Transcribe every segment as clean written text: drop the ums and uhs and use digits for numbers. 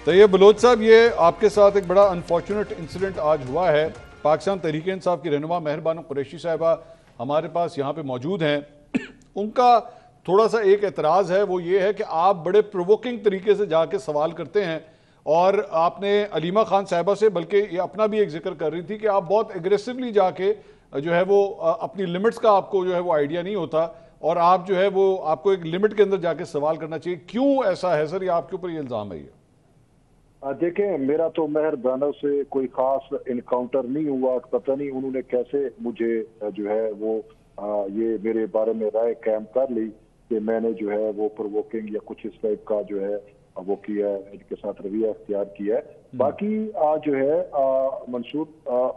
तो ये बलोच साहब, ये आपके साथ एक बड़ा अनफॉर्चुनेट इंसिडेंट आज हुआ है। पाकिस्तान तहरीक इंसाफ की रहनुमा मेहर बानो कुरैशी साहिबा हमारे पास यहाँ पे मौजूद हैं। उनका थोड़ा सा एक एतराज़ है, वो ये है कि आप बड़े प्रोवोकिंग तरीके से जाके सवाल करते हैं और आपने अलीमा खान साहिबा से, बल्कि ये अपना भी एक जिक्र कर रही थी कि आप बहुत एग्रेसिवली जाके जो है वो अपनी लिमिट्स का आपको जो है वो आइडिया नहीं होता और आप जो है वो आपको एक लिमिट के अंदर जाके सवाल करना चाहिए। क्यों ऐसा है सर? ये आपके ऊपर ये इल्ज़ाम है? देखें, मेरा तो मेहर बानो से कोई खास इनकाउंटर नहीं हुआ। पता नहीं उन्होंने कैसे मुझे जो है वो ये मेरे बारे में राय कायम कर ली कि मैंने जो है वो प्रोवोकिंग या कुछ इस टाइप का जो है वो किया है, इनके साथ रवैया अख्तियार किया है। बाकी जो है मंसूर,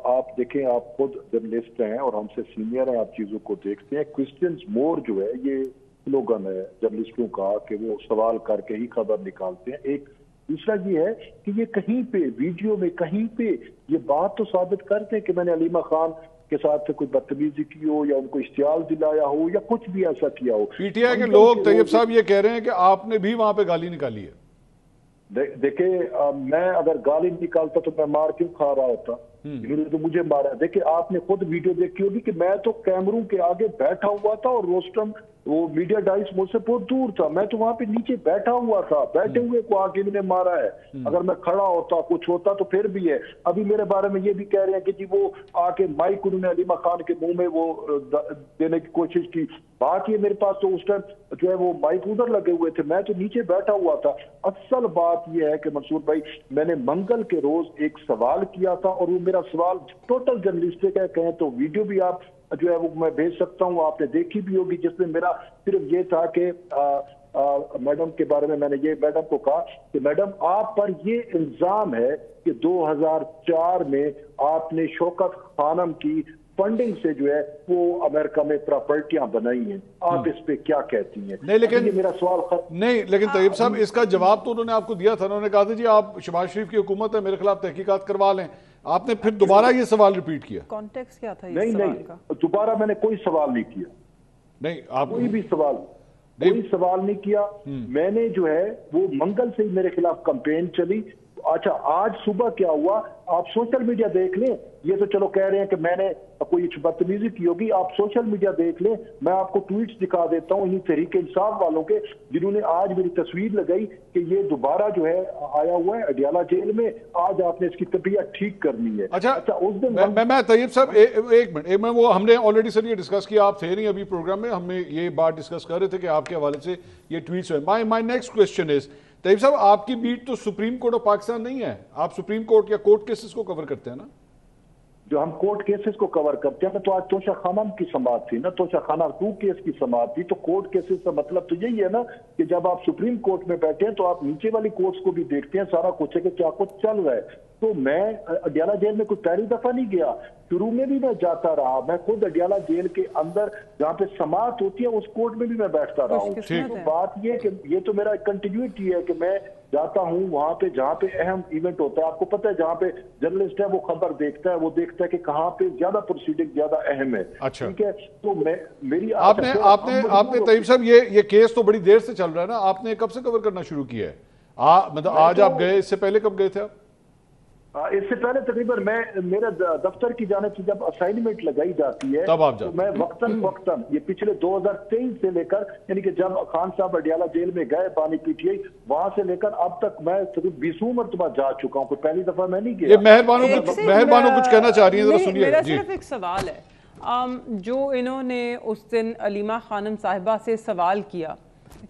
आप देखें, आप खुद जर्नलिस्ट हैं और हमसे सीनियर हैं, आप चीजों को देखते हैं। क्वेश्चंस मोर जो है ये स्लोगन है जर्नलिस्टों का कि वो सवाल करके ही खबर निकालते हैं। एक दूसरा ये है कि ये कहीं पे वीडियो में कहीं पे ये बात तो साबित करते हैं कि मैंने अलीमा खान के साथ कोई बदतमीजी की हो या उनको इश्तियाल दिलाया हो या कुछ भी ऐसा किया हो। पीटीआई के लोग, तैयब साहब, ये कह रहे हैं कि आपने भी वहां पे गाली निकाली है। देखिए, मैं अगर गाली निकालता तो मैं मार क्यों खा रहा होता? इन्होंने तो मुझे मारा। देखिए, आपने खुद वीडियो देखी होगी कि मैं तो कैमरों के आगे बैठा हुआ था और रोस्टम वो मीडिया डाइस मुझसे बहुत दूर था। मैं तो वहां पे नीचे बैठा हुआ था, बैठे हुए को आगे इन्होंने मारा है। अगर मैं खड़ा होता कुछ होता तो फिर भी है। अभी मेरे बारे में ये भी कह रहे हैं कि जी वो आके माइक उन्होंने अलीमा खान के मुंह में वो देने की कोशिश की। बात ये, मेरे पास तो उस टाइम जो है वो माइक उधर लगे हुए थे, मैं तो नीचे बैठा हुआ था। असल बात यह है कि मंसूर भाई, मैंने मंगल के रोज एक सवाल किया था और वो मेरा सवाल टोटल जर्नलिस्टिक है। कहें तो वीडियो भी आप जो है वो मैं भेज सकता हूँ, आपने देखी भी होगी, जिसमें मेरा सिर्फ ये था कि मैडम के बारे में मैंने ये मैडम को कहा कि मैडम, आप पर ये इल्जाम है कि 2004 में आपने शौकत खानम की फंडिंग से जो है वो अमेरिका में प्रॉपर्टियां बनाई हैं। आप इस पे क्या कहती हैं? नहीं, लेकिन ये मेरा सवाल नहीं, लेकिन तैयब साहब, इसका जवाब तो उन्होंने आपको दिया था। उन्होंने कहा था जी आप शहबाज शरीफ की हुकूमत है, मेरे खिलाफ तहकीकात करवा लें। आपने फिर दोबारा ये सवाल रिपीट किया। कॉन्टेक्स्ट क्या था? नहीं, दोबारा मैंने कोई सवाल नहीं किया। नहीं, आप कोई भी सवाल कोई सवाल नहीं किया। मैंने जो है वो मंगल से ही मेरे खिलाफ कंपेन चली। अच्छा, आज सुबह क्या हुआ, आप सोशल मीडिया देख लें। ये तो चलो कह रहे हैं कि मैंने कोई बदतमीजी की होगी, आप सोशल मीडिया देख लें। मैं आपको ट्वीट्स दिखा देता हूँ इन्हीं तहरीक इंसाफ वालों के, जिन्होंने आज मेरी तस्वीर लगाई कि ये दोबारा जो है आया हुआ है अडियाला जेल में, आज आपने इसकी तबीयत ठीक करनी है। अच्छा, उस दिन मैं तैयब साहब एक मिनट, वो हमने ऑलरेडी सर ये डिस्कस किया, आप थे नहीं अभी प्रोग्राम में, हमने ये बात डिस्कस कर रहे थे कि आपके हवाले से ये ट्वीट्स हुए। My next question is, Tayyab साहब, आपकी बीट तो सुप्रीम कोर्ट ऑफ पाकिस्तान नहीं है, आप सुप्रीम कोर्ट या कोर्ट केसेस को कवर करते हैं ना? जो हम कोर्ट केसेस को कवर करते हैं, तो आज तोशा खानम की समाअत थी ना, तोशा खाना 2 केस की समाअत थी। तो कोर्ट केसेस का मतलब तो यही है ना कि जब आप सुप्रीम कोर्ट में बैठे हैं तो आप नीचे वाली कोर्ट्स को भी देखते हैं, सारा कुछ है कि क्या कुछ चल रहा है। तो मैं अडियाला जेल में कोई पहली दफा नहीं गया, शुरू में भी मैं जाता रहा। मैं खुद अडियाला जेल के अंदर जहाँ पे समाअत होती है उस कोर्ट में भी मैं बैठता रहा हूँ। तो बात ये कि ये तो मेरा कंटिन्यूटी है कि मैं जाता हूँ वहां पे जहाँ पे अहम इवेंट होता है। आपको पता है, जहाँ पे जर्नलिस्ट है वो खबर देखता है, वो देखता है कि कहाँ पे ज्यादा प्रोसीडिंग ज्यादा अहम है। अच्छा, ठीक है। तो मेरी आपने तैयब साहब ये केस तो बड़ी देर से चल रहा है ना, आपने कब से कवर करना शुरू किया है? मतलब आज आप गए, इससे पहले कब गए थे आप? इससे पहले तकरीबन मेरे दफ्तर की जाने की जब असाइनमेंट लगाई जाती है तब आप जाते, तो मैं वक्तन ये पिछले 2023 से लेकर, यानी कि जब खान साहब अडियाला जेल में गए पानी पीटीआई, वहां से लेकर अब तक मैं 20 मरतबा जा चुका हूँ, कोई पहली दफा मैं नहीं गया। ये मेहरबानो कुछ कहना चाह रही है, जरा सुनिए। मेरा सिर्फ एक सवाल है, जो इन्होंने उस दिन अलीमा खानम साहिबा से सवाल किया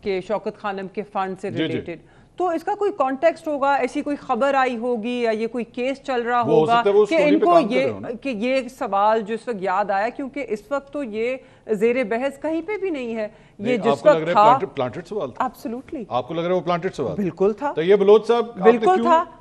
कि शौकत खानम के फंड से रिलेटेड, तो इसका कोई कॉन्टेक्स्ट होगा, ऐसी कोई खबर आई होगी या ये कोई केस चल रहा होगा कि इनको ये सवाल जो इस वक्त याद आया, क्योंकि इस वक्त तो ये ज़ेरे बहस कहीं पे भी नहीं है। ये जिस वक्त था प्लांटेड सवाल था। एब्सोल्युटली। आपको लग रहा है वो प्लांटेड सवाल? बिल्कुल था। तो ये बलोच साहब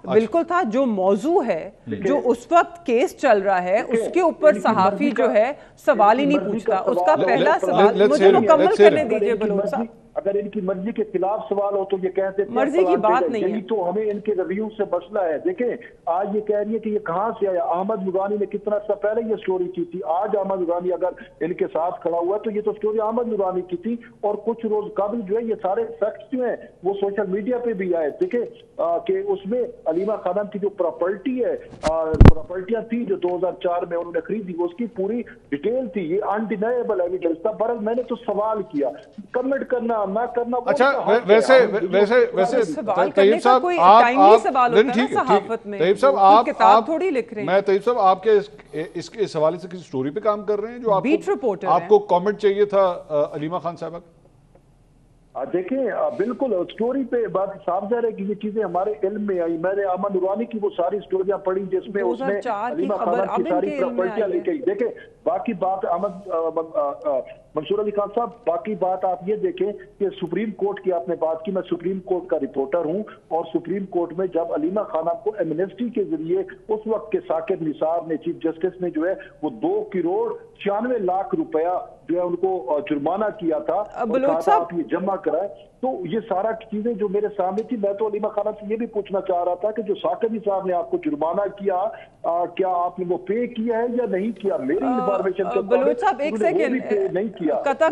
बिल्कुल था। जो मौजू है, जो उस वक्त केस चल रहा है, उसके ऊपर सहाफी जो है सवाल ही नहीं पूछता। उसका पहला सवाल, मुझे मुकम्मल करने दीजिए बलोच साहब। अगर इनकी मर्जी के खिलाफ सवाल हो तो ये कहते थे मर्जी की बात नहीं यही है। तो हमें इनके रिव्यू से मसला है। देखें आज ये कह रही है कि ये कहां से आया, अहमद नुरानी ने कितना अर्सा पहले ये स्टोरी की थी, आज अहमद नुरानी अगर इनके साथ खड़ा हुआ तो ये तो स्टोरी अहमद नुरानी की थी। और कुछ रोज कबल जो है ये सारे फैक्ट्स जो है वो सोशल मीडिया पे भी आए। देखे कि उसमें अलीमा खानम की जो प्रॉपर्टी है, प्रॉपर्टियां थी जो 2004 में उन्होंने खरीदी, उसकी पूरी डिटेल थी, ये अनडिनाइबल एविडेंस था। पर मैंने तो सवाल किया, कमेंट करना ना करना। अच्छा वैसे वैसे वैसे तैयब साहब आप ठीक है, तैयब साहब आप थोड़ी लिख रहे हैं। मैं तैयब साहब आपके इस हवाले से किसी स्टोरी पे काम कर रहे हैं जो बीट रिपोर्टर आपको कमेंट चाहिए था अलीमा खान साहब? देखें बिल्कुल स्टोरी पे बात साफ ज़ाहिर है कि ये चीजें हमारे इल्म में आई। मैंने अहमद नुरानी की वो सारी स्टोरियां पढ़ी जिसमें उसने अलीमा खानम की सारी प्रॉपर्टियां लेके आई। देखें बाकी बात मंसूर अली खान साहब, बाकी बात आप ये देखें कि सुप्रीम कोर्ट की आपने बात की, मैं सुप्रीम कोर्ट का रिपोर्टर हूं और सुप्रीम कोर्ट में जब अलीमा खानम को एमनेस्टी के जरिए उस वक्त के साकिब निसार ने, चीफ जस्टिस ने जो है वो 2 करोड़ 96 लाख रुपया जो है उनको जुर्माना किया था, आप ये जमा कराए। तो ये सारा चीजें जो मेरे सामने थी, मैं तो अलीमा खानम से ये भी पूछना चाह रहा था कि जो साकिब साहब ने आपको जुर्माना किया, क्या आपने वो पे किया है या नहीं किया? मेरी इंफॉर्मेशन के बलोच साहब एक सेकंड नहीं किया।